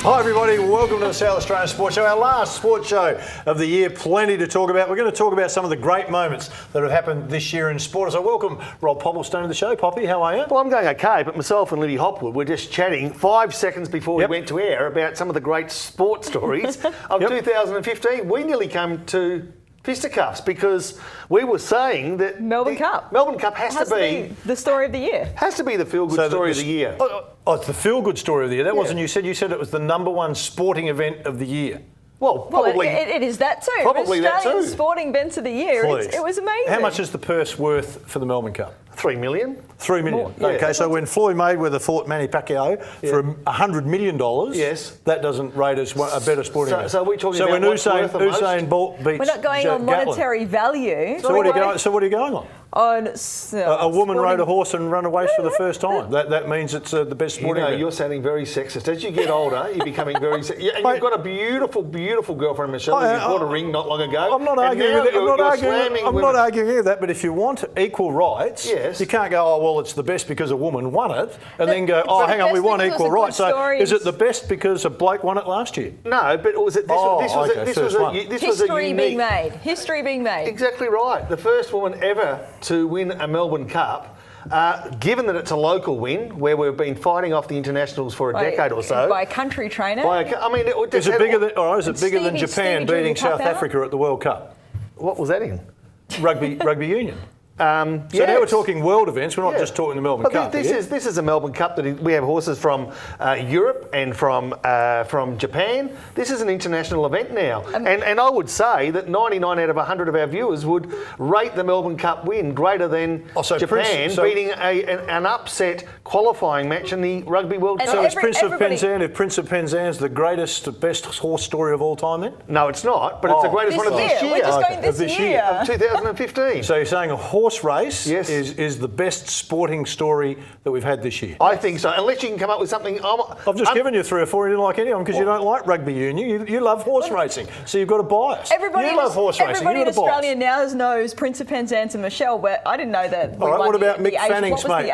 Hi everybody, welcome to the South Australian Sports Show, our last sports show of the year. Plenty to talk about. We're going to talk about some of the great moments that have happened this year in sport. So welcome Rob Popplestone to the show. Poppy, how are you? Well, I'm going okay, but myself and Libby Hopwood were just chatting 5 seconds before we went to air about some of the great sports stories of 2015. We nearly came to fisticuffs because we were saying that Melbourne Cup has to be the story of the year. Has to be the feel-good story of the year. Oh, it's the feel-good story of the year. That wasn't you said. You said it was the number one sporting event of the year. Well, probably. It is that too. Probably that too. Australian sporting events of the year. It was amazing. How much is the purse worth for the Melbourne Cup? $3 million. $3 million. Yeah. Okay, so when Floyd Mayweather fought Manny Pacquiao for $100 million, that doesn't rate as a better sporting event. So we're talking about when Usain Bolt beats We're not going on monetary value. So what are you going on? A woman rode a horse and ran a race for the first time. That means it's the best sporting event. You're sounding very sexist. As you get older, you're becoming very sexist. And you've got a beautiful, beautiful girlfriend, Michelle, who you bought a ring not long ago. I'm not arguing with that. I'm not arguing with that. But if you want equal rights, you can't go, oh, well, it's the best because a woman won it, and then go, oh, hang on, we want equal rights. So is it the best because a bloke won it last year? No, but was it this was a unique... History being made. Exactly right. The first woman ever to win a Melbourne Cup. Given that it's a local win, where we've been fighting off the internationals for a decade or so. By a country trainer? Is it bigger than Japan beating South Africa at the World Cup? What was that in? Rugby union. So now we're talking world events. We're not just talking the Melbourne Cup. This is a Melbourne Cup that we have horses from Europe and from Japan. This is an international event now, and I would say that 99 out of 100 of our viewers would rate the Melbourne Cup win greater than Japan beating an upset qualifying match in the Rugby World Cup. So is Prince of Penzance, if Prince of Penzance the best horse story of all time then? No, it's not, but it's the greatest one of this year. We're just going this year. Of 2015. So you're saying a horse race is the best sporting story that we've had this year? I think so, unless you can come up with something. I've just given you 3 or 4 and you didn't like any of them because you don't like rugby union. You love horse racing, so you've got a bias. Everybody love horse racing. Everybody in Australia now knows Prince of Penzance and Michelle, but I didn't know that. All right, what about Mick Fanning's mate?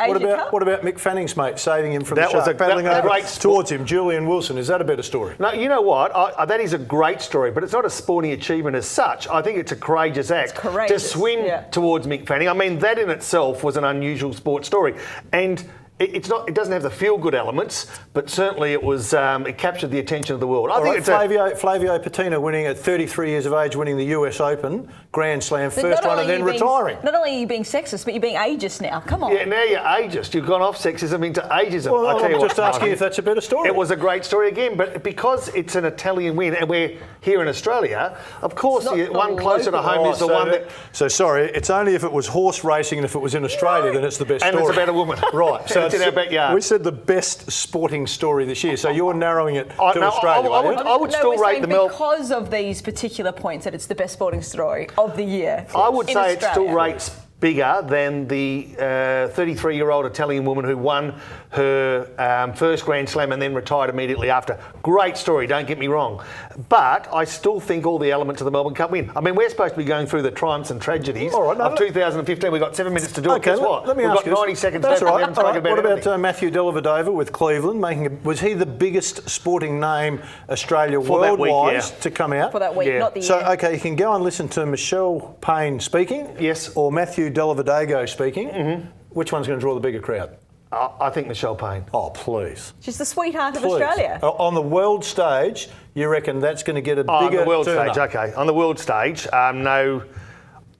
What about Mick Fanning's mate saving him from the shark, paddling over towards him, Julian Wilson? Is that a better story? No, you know what? that is a great story, but it's not a sporting achievement as such. I think it's a courageous act to swim towards Mick Fanning. I mean, that in itself was an unusual sports story, and it doesn't have the feel-good elements, but certainly it captured the attention of the world. I think it's Flavio Patino winning at 33 years of age, winning the US Open Grand Slam, first one, and then retiring. Not only are you being sexist, but you're being ageist now. Come on. Yeah, now you're ageist. You've gone off sexism into ageism. Well, I'm just asking if that's a better story. It was a great story again, but because it's an Italian win and we're here in Australia, of course the one closer to home is the one that... So sorry, it's only if it was horse racing and if it was in Australia, then it's the best story. And it's about a woman. Right. So it's in our backyard. We said the best sporting story this year, so you're narrowing it to Australia. I would still rate the Melbourne... Because of these particular points that it's the best sporting story of the year. I would say it still rates bigger than the 33-year-old Italian woman who won her first Grand Slam and then retired immediately after. Great story, don't get me wrong. But I still think all the elements of the Melbourne Cup win. I mean, we're supposed to be going through the triumphs and tragedies of 2015. We've got 7 minutes to do it. Guess what? Let me ask you. We've got 90 seconds left. That's right. What about Matthew Dellavedova with Cleveland? Was he the biggest sporting name Australia world-wise to come out? For that week, not the year. So, okay, you can go and listen to Michelle Payne speaking. Yes. Or Matthew Dellavedova speaking. Mm-hmm. Which one's going to draw the bigger crowd? I think Michelle Payne. Oh, please. She's the sweetheart of Australia. On the world stage, you reckon that's going to get a bigger on the world turn-up? stage, okay. On the world stage, no...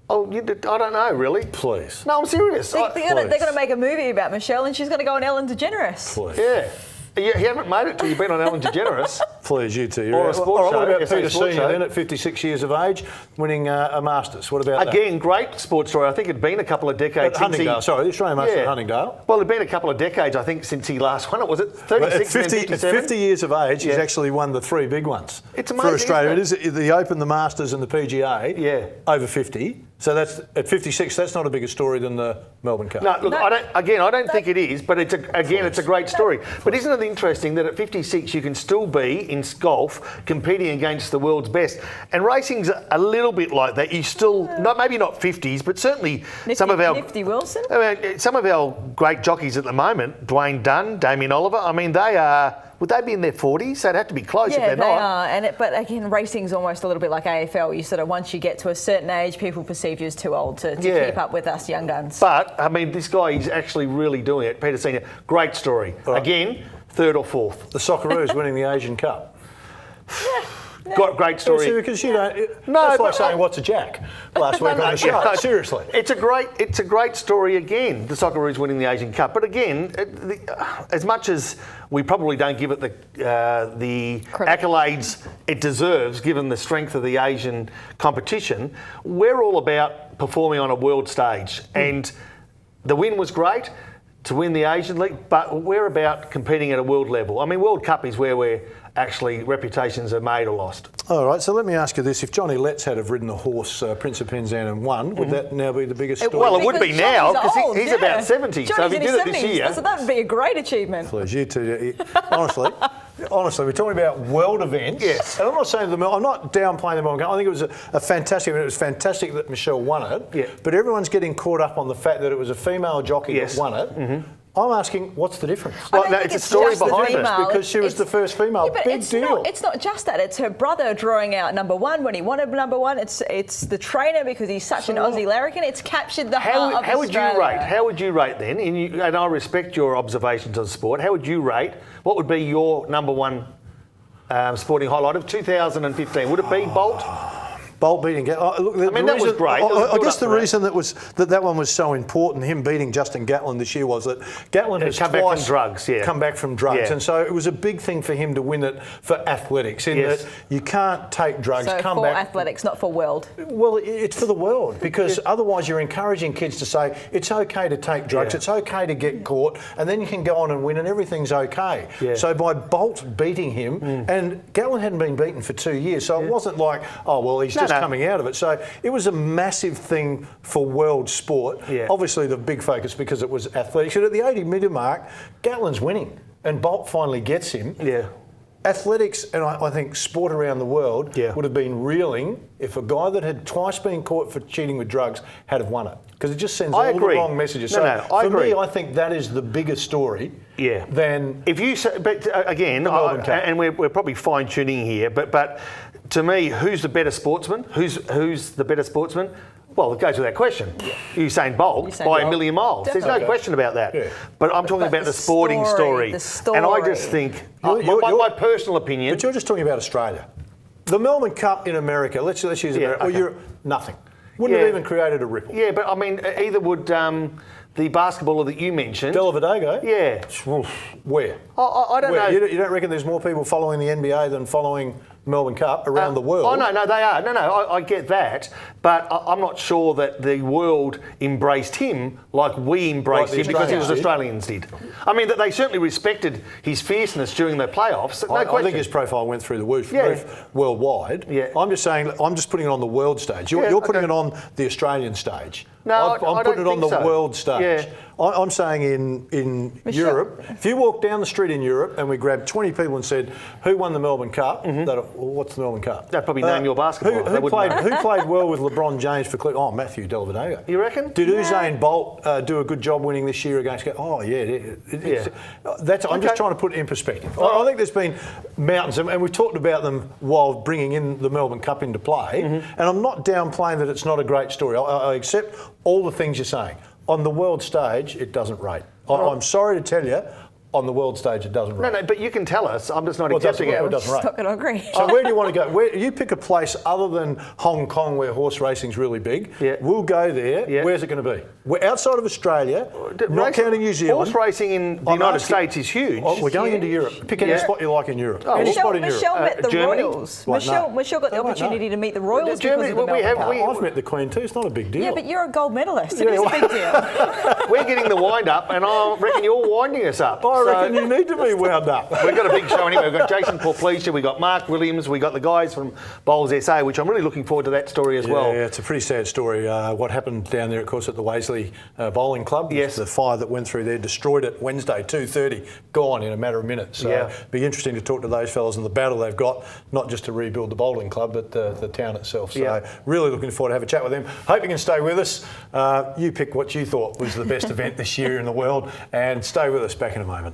Oh, I don't know, really. Please. No, I'm serious. They're going to make a movie about Michelle and she's going to go on Ellen DeGeneres. Please. Yeah. You haven't made it till you've been on Ellen DeGeneres. Please, you two. Or a sports show. What about Peter Senior then at 56 years of age, winning a Masters? What about that? Again, great sports story. I think it'd been a couple of decades since the Australian Masters at Huntingdale. Well, it'd been a couple of decades, I think, since he last won it. Was it 36 and 57? At 50 years of age, he's actually won the 3 big ones. It's amazing, for Australia. Isn't It is the Open, the Masters and the PGA. Yeah. Over 50. So that's at 56. That's not a bigger story than the Melbourne Cup. No, look, I don't think it is, but it's a great story. But isn't it interesting that at 56 you can still be in golf competing against the world's best? And racing's a little bit like that. You still maybe not 50s, but certainly some of our Nifty Wilson. I mean, some of our great jockeys at the moment, Dwayne Dunn, Damien Oliver. I mean, they are would they be in their 40s? They'd have to be close if Yeah, they're they not. are. But again, racing's almost a little bit like AFL. You sort of, once you get to a certain age, people perceive you as too old to keep up with us young guns. But, I mean, this guy is actually really doing it. Peter Senior, great story. Right. Again, third or fourth. The Socceroos winning the Asian Cup. Got great story. Yeah, because you know, that's like saying what's a jack last week on the show. No, seriously, it's a great story again. The Socceroos winning the Asian Cup, but again, as much as we probably don't give it the accolades it deserves, given the strength of the Asian competition, we're all about performing on a world stage, and the win was great to win the Asian League, but we're about competing at a world level. I mean, World Cup is where we're actually reputations are made or lost. All right, so let me ask you this. If Johnny Letts had have ridden the horse Prince of Penzance and won, would that now be the biggest story? Well, it would be now, because he's about 70, Johnny's so if he did it this year... So that would be a great achievement. Please, you two, honestly, we're talking about world events. Yes. And I'm not saying I'm not downplaying the Melbourne Cup. I think it was a fantastic event. It was fantastic that Michelle won it. Yeah. But everyone's getting caught up on the fact that it was a female jockey that won it. Mm-hmm. I'm asking, what's the difference? Well, no, it's a story behind it. Because she was the first female. Yeah, but Big deal. It's not just that. It's her brother drawing out number one when he wanted number one. It's the trainer because he's such an Aussie larrikin. It's captured the heart of Australia. How would you rate then? And I respect your observations on sport. How would you rate? What would be your number one sporting highlight of 2015? Would it be Bolt? Bolt beating Gatlin. Look, that was great. I guess the reason that one was so important, him beating Justin Gatlin this year, was that Gatlin has come back from drugs. Yeah, come back from drugs, and so it was a big thing for him to win it for athletics. In that you can't take drugs, so come for back. Athletics, not for world. Well, it's for the world, because otherwise you're encouraging kids to say it's okay to take drugs, it's okay to get caught, and then you can go on and win, and everything's okay. Yeah. So by Bolt beating him, and Gatlin hadn't been beaten for 2 years, so it wasn't like, oh well, he's just coming out of it. So it was a massive thing for world sport. Yeah. Obviously the big focus because it was athletics. And at the 80-metre mark, Gatlin's winning and Bolt finally gets him. Yeah. Athletics and I think sport around the world would have been reeling if a guy that had twice been caught for cheating with drugs had have won it. Because it just sends all the wrong messages. For me, I think that is the bigger story. Yeah. Than if you say, but again, and we're probably fine tuning here, but to me, who's the better sportsman? Who's the better sportsman? Well, it goes without question. Usain Bolt by a million miles. Definitely. There's no question about that. Yeah. But I'm talking about the sporting story. And I just think, my personal opinion. But you're just talking about Australia. The Melbourne Cup in America, let's use America. Well, Europe, nothing. Wouldn't have even created a ripple. Yeah, but I mean, either would the basketballer that you mentioned. Dellavedova? Yeah. Where? I don't know. You don't reckon there's more people following the NBA than following Melbourne Cup around the world? Oh, no, they are. No, I get that. But I'm not sure that the world embraced him like we embraced him because his Australians did. I mean, that they certainly respected his fierceness during the playoffs. No question. I think his profile went through the roof worldwide. Yeah. I'm just saying, I'm just putting it on the world stage. You're putting it on the Australian stage. No, I'm putting it on the world stage. Yeah. I'm saying in Europe, if you walk down the street in Europe and we grabbed 20 people and said, who won the Melbourne Cup? What's the Melbourne Cup? They'd probably name your basketball. Who played well with LeBron James for Cleveland? Oh, Matthew Dellavedova. You reckon? Did Usain Bolt do a good job winning this year against... Oh, yeah. I'm just trying to put it in perspective. I think there's been mountains, and we've talked about them while bringing in the Melbourne Cup into play, and I'm not downplaying that it's not a great story. I accept all the things you're saying. On the world stage, it doesn't rate. I'm sorry to tell you, on the world stage, it doesn't rate. No, but you can tell us. I'm just not accepting it. It doesn't rate. I'm not going to agree. So where do you want to go? You pick a place other than Hong Kong where horse racing's really big. Yeah. We'll go there. Yeah. Where's it going to be? We're outside of Australia, not counting New Zealand. Horse racing in the United States is huge. We're going into Europe. Pick any spot you like in Europe. Any spot in Europe. Michelle met the Royals. Michelle got the opportunity to meet the Royals because of the Melbourne Cup. I've met the Queen too. It's not a big deal. Yeah, but you're a gold medalist. It is a big deal. We're getting the wind up, and I reckon you're winding us up. I reckon you need to be wound up. We've got a big show anyway. We've got Jason Porplesia, we've got Mark Williams, we've got the guys from Bowls SA, which I'm really looking forward to that story as well. Yeah, it's a pretty sad story. What happened down there, of course, at the Waisley Bowling Club. Yes. The fire that went through there destroyed it Wednesday, 2:30, gone in a matter of minutes. So it'll be interesting to talk to those fellas and the battle they've got, not just to rebuild the bowling club, but the town itself. So really looking forward to have a chat with them. Hope you can stay with us. You pick what you thought was the best event this year in the world, and stay with us. Back in a moment.